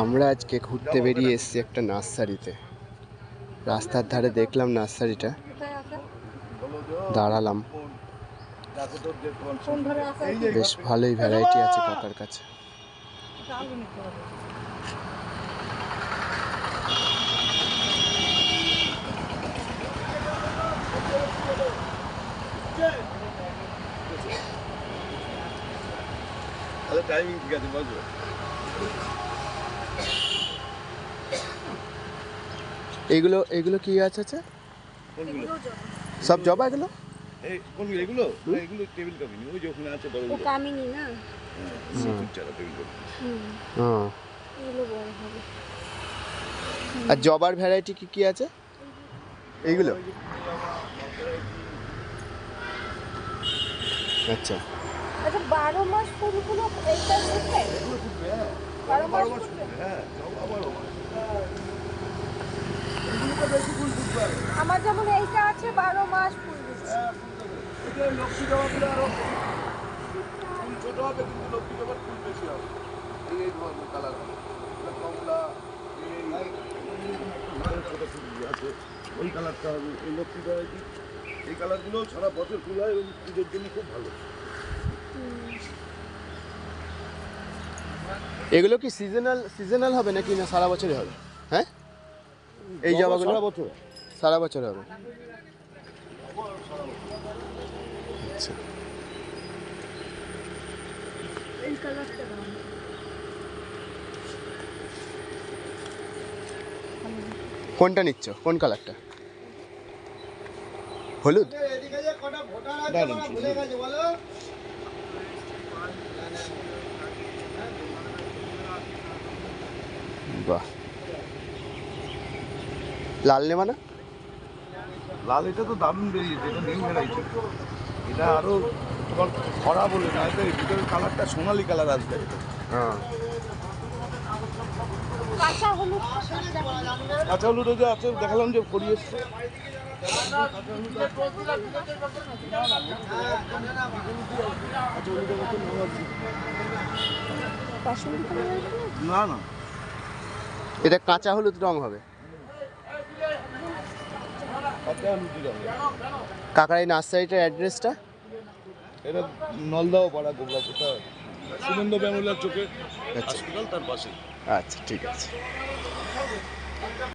আমরা আজকে ঘুরতে বেরিয়ে এসেছি একটা নার্সারিতে। রাস্তার ধারে দেখলাম নার্সারিটা, দাঁড়ালাম। বেশ ভালোই ভ্যারাইটি আছে কাকার কাছে। টাইমিং ঠিক আছে, বুঝলো? এগুলো এগুলো কি গাছ আছে? সব জবা এগুলো? এই কোনগুলো? এগুলো এগুলো টেবিল কামিনী, ওই যে ওখানে আছে বড় বড় কামিনী না, চারা টেবিল কামিনী। হ্যাঁ, এগুলো বড় হবে। আর জবার ভ্যারাইটি কি কি আছে? এইগুলো? আচ্ছা আচ্ছা, 12 মাস ফুলগুলো এইটা ফুটবে? এগুলো ফুটবে, হ্যাঁ 12 মাস ফুটবে, হ্যাঁ আবারও এগুলো বেশি ফুল ফুটবে। আমার যেমন এইটা আছে 12 মাস ফুল দিচ্ছে। হ্যাঁ ফুল দেবে। এটা লক্ষ্মী জবাগুলো আরো ফুল ছোট হবে, কিন্তু লক্ষ্মী জবার ফুল বেশি হবে। এই ধরনের কালার হবে, কমলা, এই ছোট ফুল আছে ওই কালারটা হবে। এই লক্ষ্মী জবা, এই কালারগুলো সারা বছর ফুল হয় এবং পুজোর জন্য খুব ভালো। এগুলো কি সিজনাল হবে নাকি না সারা বছরই হবে? হ্যাঁ, এই জবাগুলো সারা বছর সারা বছর হবে। আচ্ছা, এই কালারটা দাও। কোনটা নিচ্ছ? কোন কালারটা? হলুদ? বাহ, লাল নেবা না? লাল এটা তো দারুণ বেরিয়েছে, এটা নিউ ভ্যারাইটি। এটা আরো তোমার খরা বলে না, এটা ভিতরের কালারটা সোনালি কালার আসবে। হ্যাঁ, কাঁচা হলুদ, কাঁচা হলুদ যে আছে দেখালাম যে ফড়ি এসছে। বাসন্তী কালার না না, এটা কাঁচা হলুদ রং হবে। কাঁচা হলুদ হবে। কাকার এই নার্সারিটার অ্যাড্রেসটা? এটা নলদাও পাড়া গোবরাপুরটা সুনন্দ ব্যামুলার চোখে আচ্ছা হসপিটাল, তার পাশে। আচ্ছা, ঠিক আছে।